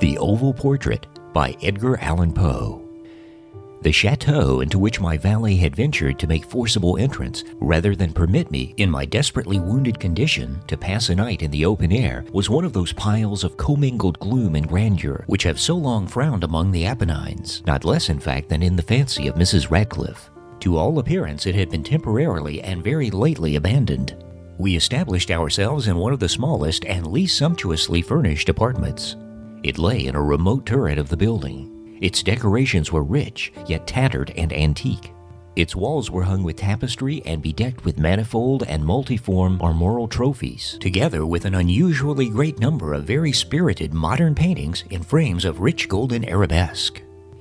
The Oval Portrait by Edgar Allen Poe. The chateau into which my valet had ventured to make forcible entrance, rather than permit me, in my desperately wounded condition, to pass a night in the open air, was one of those piles of commingled gloom and grandeur which have so long frowned among the Apennines, not less in fact than in the fancy of Mrs. Radcliffe. To all appearance it had been temporarily and very lately abandoned. We established ourselves in one of the smallest and least sumptuously furnished apartments. It lay in a remote turret of the building. Its decorations were rich, yet tattered and antique. Its walls were hung with tapestry and bedecked with manifold and multiform armorial trophies, together with an unusually great number of very spirited modern paintings in frames of rich golden arabesque.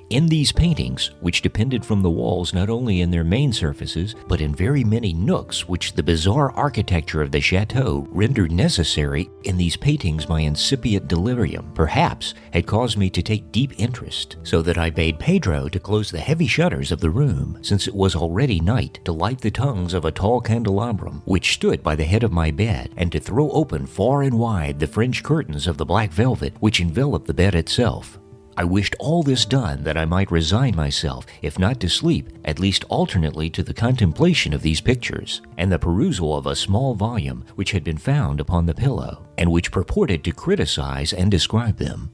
In these paintings, which depended from the walls not only in their main surfaces, but in very many nooks which the bizarre architecture of the chateau rendered necessary, in these paintings my incipient delirium, perhaps, had caused me to take deep interest, so that I bade Pedro to close the heavy shutters of the room, since it was already night, to light the tongues of a tall candelabrum which stood by the head of my bed, and to throw open far and wide the fringed curtains of the black velvet which enveloped the bed itself. I wished all this done that I might resign myself, if not to sleep, at least alternately to the contemplation of these pictures, and the perusal of a small volume which had been found upon the pillow, and which purported to criticize and describe them.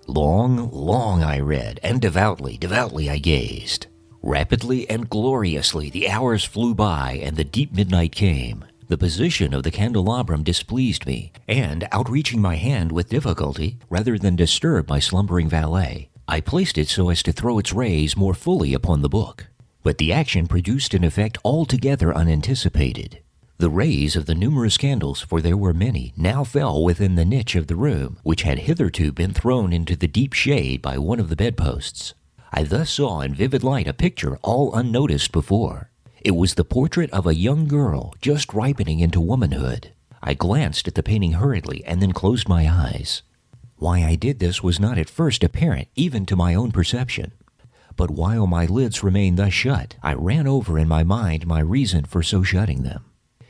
Long I read, and devoutly I gazed. Rapidly and gloriously the hours flew by, and the deep midnight came. The position of the candelabrum displeased me, and, outreaching my hand with difficulty, rather than disturb my slumbering valet, I placed it so as to throw its rays more fully upon the book. But the action produced an effect altogether unanticipated. The rays of the numerous candles, for there were many, now fell within the niche of the room, which had hitherto been thrown into the deep shade by one of the bedposts. I thus saw in vivid light a picture all unnoticed before. It was the portrait of a young girl just ripening into womanhood. I glanced at the painting hurriedly and then closed my eyes. Why I did this was not at first apparent even to my own perception. But while my lids remained thus shut, I ran over in my mind my reason for so shutting them.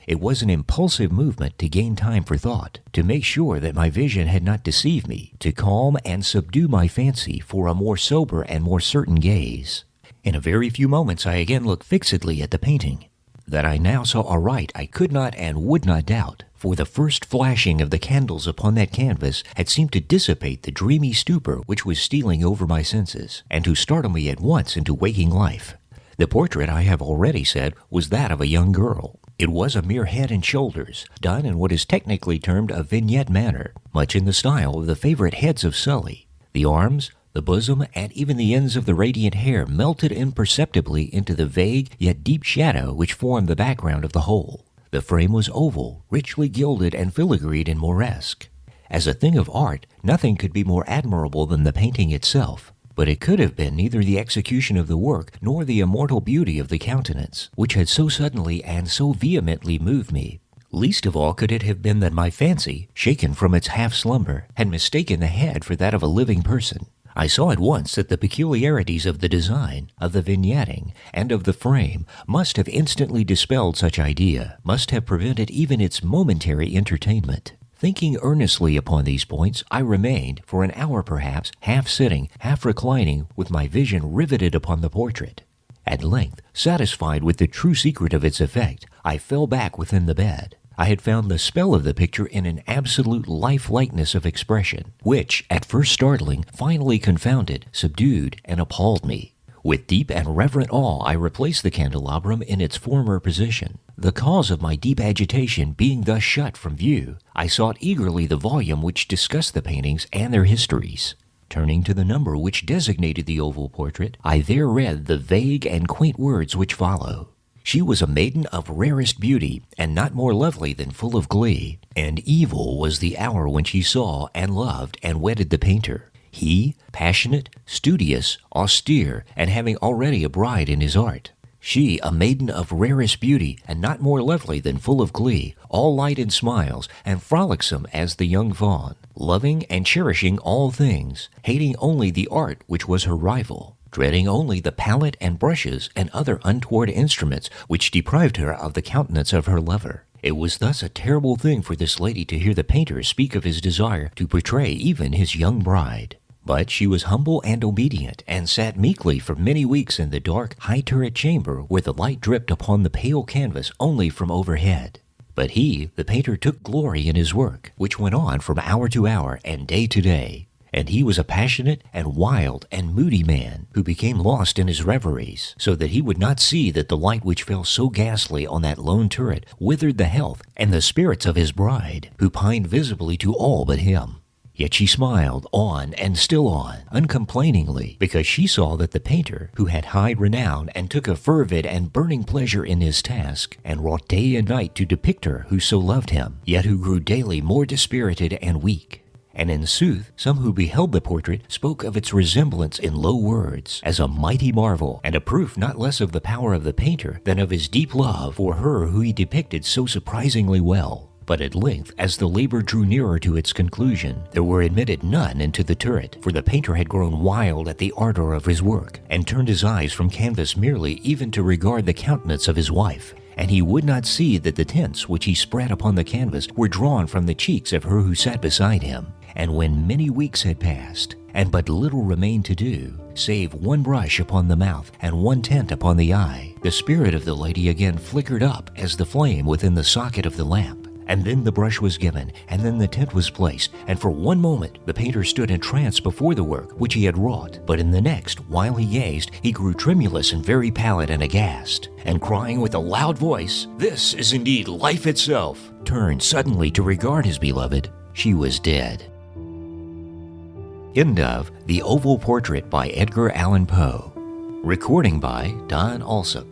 It was an impulsive movement to gain time for thought, to make sure that my vision had not deceived me, to calm and subdue my fancy for a more sober and more certain gaze. In a very few moments I again looked fixedly at the painting. That I now saw aright I could not and would not doubt, for the first flashing of the candles upon that canvas had seemed to dissipate the dreamy stupor which was stealing over my senses, and to startle me at once into waking life. The portrait, I have already said, was that of a young girl. It was a mere head and shoulders, done in what is technically termed a vignette manner, much in the style of the favorite heads of Sully. The arms, the bosom, and even the ends of the radiant hair melted imperceptibly into the vague yet deep shadow which formed the background of the whole. The frame was oval, richly gilded and filigreed in Moresque. As a thing of art, nothing could be more admirable than the painting itself, but it could have been neither the execution of the work nor the immortal beauty of the countenance, which had so suddenly and so vehemently moved me. Least of all could it have been that my fancy, shaken from its half-slumber, had mistaken the head for that of a living person. I saw at once that the peculiarities of the design, of the vignetting, and of the frame must have instantly dispelled such idea, must have prevented even its momentary entertainment. Thinking earnestly upon these points, I remained, for an hour perhaps, half sitting, half reclining, with my vision riveted upon the portrait. At length, satisfied with the true secret of its effect, I fell back within the bed. I had found the spell of the picture in an absolute life-likeness of expression, which, at first startling, finally confounded, subdued, and appalled me. With deep and reverent awe I replaced the candelabrum in its former position. The cause of my deep agitation being thus shut from view, I sought eagerly the volume which discussed the paintings and their histories. Turning to the number which designated the oval portrait, I there read the vague and quaint words which follow. She was a maiden of rarest beauty, and not more lovely than full of glee, and evil was the hour when she saw and loved and wedded the painter. He, passionate, studious, austere, and having already a bride in his art. She, a maiden of rarest beauty, and not more lovely than full of glee, all light and smiles, and frolicsome as the young fawn, loving and cherishing all things, hating only the art which was her rival, dreading only the palette and brushes and other untoward instruments which deprived her of the countenance of her lover. It was thus a terrible thing for this lady to hear the painter speak of his desire to portray even his young bride. But she was humble and obedient, and sat meekly for many weeks in the dark, high-turret chamber where the light dripped upon the pale canvas only from overhead. But he, the painter, took glory in his work, which went on from hour to hour and day to day. And he was a passionate and wild and moody man who became lost in his reveries, so that he would not see that the light which fell so ghastly on that lone turret withered the health and the spirits of his bride, who pined visibly to all but him. Yet she smiled on and still on, uncomplainingly, because she saw that the painter, who had high renown and took a fervid and burning pleasure in his task, and wrought day and night to depict her who so loved him, yet who grew daily more dispirited and weak. And in sooth, some who beheld the portrait spoke of its resemblance in low words, as a mighty marvel, and a proof not less of the power of the painter than of his deep love for her who he depicted so surprisingly well. But at length, as the labor drew nearer to its conclusion, there were admitted none into the turret, for the painter had grown wild at the ardor of his work, and turned his eyes from canvas merely even to regard the countenance of his wife. And he would not see that the tints which he spread upon the canvas were drawn from the cheeks of her who sat beside him. And when many weeks had passed, and but little remained to do, save one brush upon the mouth and one tint upon the eye, the spirit of the lady again flickered up as the flame within the socket of the lamp. And then the brush was given, and then the tint was placed, and for one moment the painter stood entranced before the work which he had wrought. But in the next, while he gazed, he grew tremulous and very pallid and aghast, and crying with a loud voice, "This is indeed life itself," turned suddenly to regard his beloved. She was dead. End of The Oval Portrait by Edgar Allan Poe. Recording by Don Alsop.